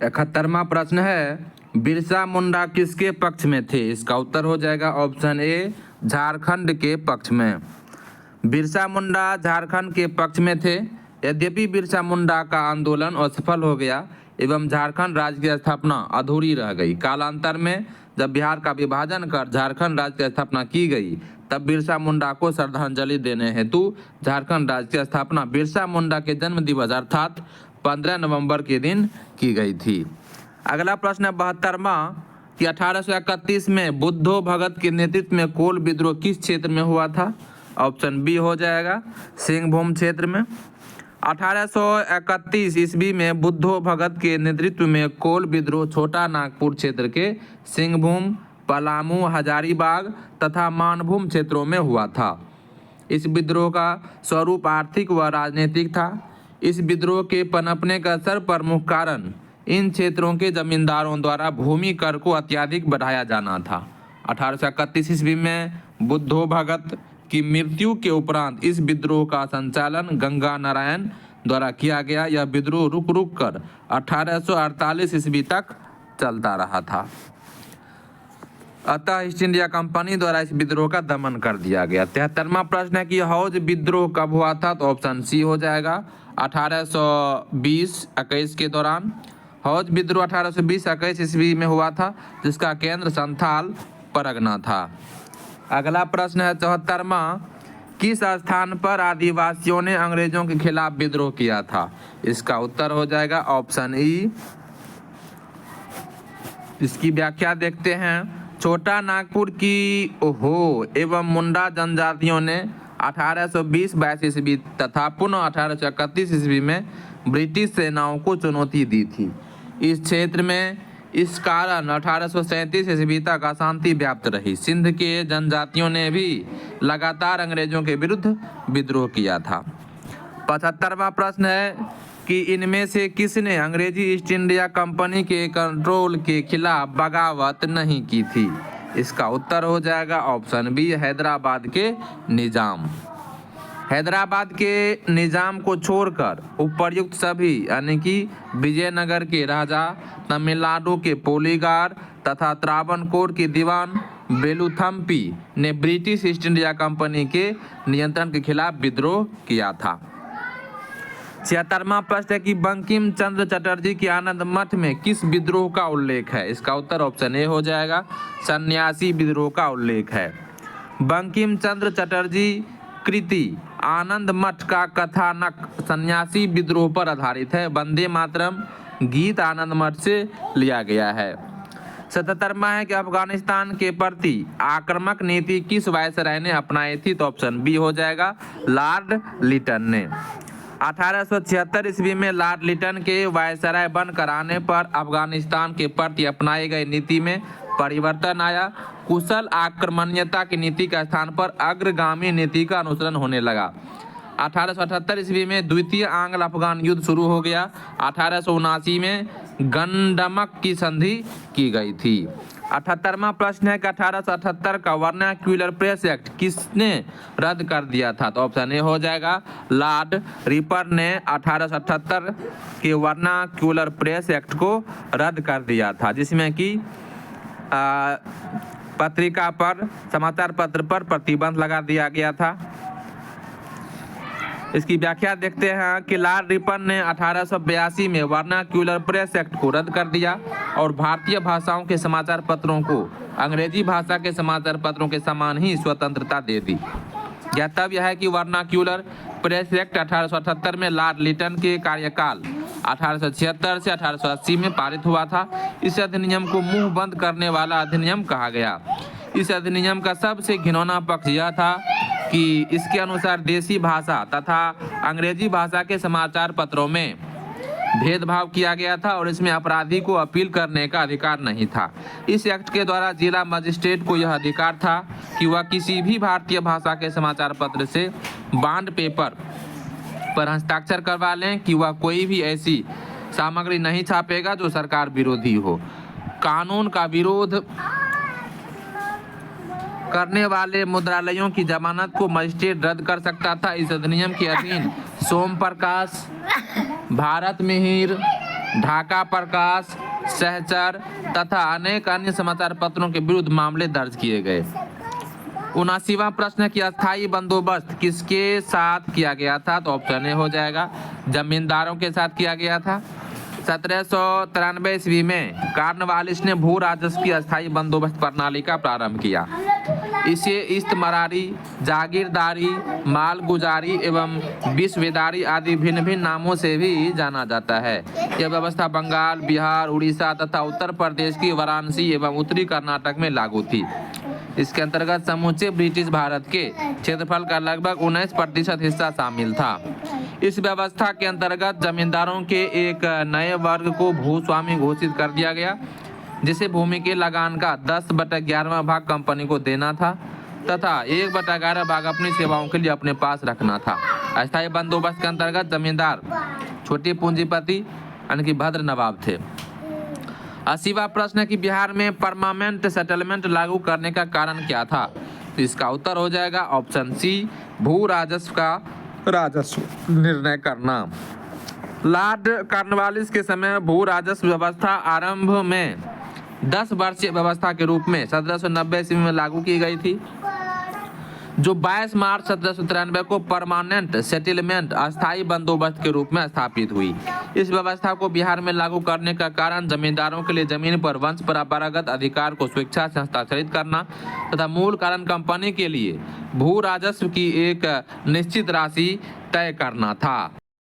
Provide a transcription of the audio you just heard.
71वां प्रश्न है बिरसा मुंडा किसके पक्ष में थे? इसका उत्तर हो जाएगा ऑप्शन ए झारखंड के पक्ष में। बिरसा मुंडा झारखंड के पक्ष में थे। यद्यपि बिरसा मुंडा का आंदोलन असफल हो गया एवं झारखंड राज्य की स्थापना अधूरी रह गई। कालांतर में जब बिहार का विभाजन कर झारखंड राज्य की स्थापना की गई तब बिरसा मुंडा को श्रद्धांजलि देने हेतु झारखंड राज्य की स्थापना बिरसा मुंडा के जन्म दिवस अर्थात 15 नवंबर के दिन की गई थी। अगला प्रश्न है 72वां कि 1831 में बुद्धो भगत के नेतृत्व में कोल विद्रोह किस क्षेत्र में हुआ था? ऑप्शन बी हो जाएगा सिंहभूम क्षेत्र में। 1831 ईस्वी में बुद्धो भगत के नेतृत्व में कोल विद्रोह छोटा नागपुर क्षेत्र के सिंहभूम, पलामू, हजारीबाग तथा मानभूम क्षेत्रों में हुआ था। इस विद्रोह का स्वरूप आर्थिक व राजनीतिक था। इस विद्रोह के पनपने का सर्वप्रमुख कारण इन क्षेत्रों के जमींदारों द्वारा भूमि कर को अत्यधिक बढ़ाया जाना था। 1831 ईस्वी में बुद्धो भगत की मृत्यु के उपरांत इस विद्रोह का संचालन गंगा नारायण द्वारा किया गया। यह विद्रोह रुक रुक कर 1848 ईस्वी तक चलता रहा था। अतः ईस्ट इंडिया कंपनी द्वारा इस विद्रोह का दमन कर दिया गया। 73वां प्रश्न है कि हौज विद्रोह कब हुआ था? तो ऑप्शन सी हो जाएगा 1820-21 के दौरान। हौज विद्रोह 1820-21 ईस्वी में हुआ था जिसका केंद्र संथाल परगना था। अगला प्रश्न है 74वां किस स्थान पर आदिवासियों ने अंग्रेजों के खिलाफ विद्रोह किया था? इसका उत्तर हो जाएगा ऑप्शन ई। इसकी व्याख्या देखते हैं। छोटा नागपुर की ओहो एवं मुंडा जनजातियों ने 1820-22 ईस्वी तथा पुनः 1831 ईस्वी में ब्रिटिश सेनाओं को चुनौती दी थी। इस क्षेत्र में इस कारण 1837 ईस्वी तक अशांति व्याप्त रही। सिंध के जनजातियों ने भी लगातार अंग्रेजों के विरुद्ध विद्रोह किया था। 75वां प्रश्न है कि इनमें से किसने अंग्रेजी ईस्ट इंडिया कंपनी के कंट्रोल के खिलाफ बगावत नहीं की थी? इसका उत्तर हो जाएगा ऑप्शन बी हैदराबाद के निजाम। हैदराबाद के निजाम को छोड़कर उपर्युक्त सभी यानी कि विजयनगर के राजा, तमिलनाडु के पोलीगार तथा त्रावणकोर के दीवान वेलुथम्पी ने ब्रिटिश ईस्ट इंडिया कंपनी के नियंत्रण के खिलाफ विद्रोह किया था। 76वां प्रश्न है कि बंकिम चंद्र चटर्जी के आनंद मठ में किस विद्रोह का उल्लेख है? इसका उत्तर ऑप्शन ए हो जाएगा सन्यासी विद्रोह का उल्लेख है। बंकिम चंद्र चटर्जी कृति आनंद मठ का कथानक सन्यासी विद्रोह पर आधारित है। वंदे मातरम गीत आनंद मठ से लिया गया है। 77वां है कि अफगानिस्तान के प्रति आक्रामक नीति किस वायसराय ने अपनाई थी? तो ऑप्शन बी हो जाएगा लॉर्ड लिटन ने। 1876 ईस्वी में लॉर्ड लिटन के वायसराय बनकर आने पर अफगानिस्तान के प्रति अपनाई गई नीति में परिवर्तन आया। कुशल आक्रमणीयता की नीति के स्थान पर अग्रगामी नीति का अनुसरण होने लगा। 1878 ईस्वी में द्वितीय आंग्ल अफगान युद्ध शुरू हो गया। 1879 में गंडमक की संधि की गई थी। 78वां प्रश्न है कि 1878 का वर्नाक्यूलर प्रेस एक्ट किसने रद्द कर दिया था? तो ऑप्शन ए हो जाएगा लॉर्ड रिपर ने 1878 के वर्नाक्यूलर प्रेस एक्ट को रद्द कर दिया था, जिसमें कि पत्रिका पर, समाचार पत्र पर प्रतिबंध लगा दिया गया था। इसकी व्याख्या देखते हैं कि लॉर्ड रिपर ने 1882 में वर्नाक्यूलर प्रेस एक्ट को रद्द कर दिया और भारतीय भाषाओं के समाचार पत्रों को अंग्रेजी भाषा के समाचार पत्रों के समान ही स्वतंत्रता दे दी। ज्ञातव्य है कि वर्नाक्यूलर प्रेस एक्ट 1878 में लॉर्ड लिटन के कार्यकाल 1876 से 1880 में पारित हुआ था। इस अधिनियम को मुंह बंद करने वाला अधिनियम कहा गया। इस अधिनियम का सबसे घिनौना पक्ष यह था कि इसके अनुसार देसी भाषा तथा अंग्रेजी भाषा के समाचार पत्रों में भेदभाव किया गया था और इसमें अपराधी को अपील करने का अधिकार नहीं था। इस एक्ट के द्वारा जिला मजिस्ट्रेट को यह अधिकार था कि वह किसी भी भारतीय भाषा के समाचार पत्र से बॉन्ड पेपर पर हस्ताक्षर करवा लें कि वह कोई भी ऐसी सामग्री नहीं छापेगा जो सरकार विरोधी हो। कानून का विरोध करने वाले मुद्रालयों की जमानत को मजिस्ट्रेट रद्द कर सकता था। इस अधिनियम के अधीन सोम प्रकाश, भारत मिहिर, ढाका प्रकाश, सहचर तथा अनेक अन्य समाचार पत्रों के विरुद्ध मामले दर्ज किए गए। 79वां प्रश्न है कि अस्थायी बंदोबस्त किसके साथ किया गया था? तो ऑप्शन ए हो जाएगा, जमींदारों के साथ किया गया था। 1793 ईस्वी में कॉर्नवालिस ने भू राजस्व की अस्थायी बंदोबस्त प्रणाली का प्रारंभ किया। इसे इस्तमरारी, जागीरदारी, मालगुजारी एवं विश्वेदारी आदि भिन्न भिन्न नामों से भी जाना जाता है। यह व्यवस्था बंगाल, बिहार, उड़ीसा तथा उत्तर प्रदेश की वाराणसी एवं उत्तरी कर्नाटक में लागू थी। इसके अंतर्गत समूचे ब्रिटिश भारत के क्षेत्रफल का लगभग 19% हिस्सा शामिल था। इस व्यवस्था के अंतर्गत जमींदारों के एक नए वर्ग को भूस्वामी घोषित कर दिया गया, जिसे भूमि के लगान का 10/11वां भाग कंपनी को देना था तथा 1/11 भाग अपनी सेवाओं के लिए अपने पास रखना था। अस्थायी बंदोबस्त के अंतर्गत जमींदार छोटे पूंजीपति यानी कि भद्र नवाब थे। 80वां प्रश्न है कि बिहार में परमानेंट सेटलमेंट लागू करने का कारण क्या था? तो इसका उत्तर हो जाएगा ऑप्शन सी, भू राजस्व का राजस्व निर्णय करना। लॉर्ड कॉर्नवालिस के समय भू राजस्व व्यवस्था आरंभ में 10 वर्षीय व्यवस्था के रूप में 1790 ईस्वी में लागू की गई थी, जो 22 मार्च 1793 को परमानेंट सेटलमेंट अस्थायी बंदोबस्त के रूप में स्थापित हुई। इस व्यवस्था को बिहार में लागू करने का कारण जमींदारों के लिए जमीन पर वंश परंपरागत अधिकार को स्वेच्छा से हस्ताक्षरित करना तथा मूल कारण कंपनी के लिए भू राजस्व की एक निश्चित राशि तय करना था।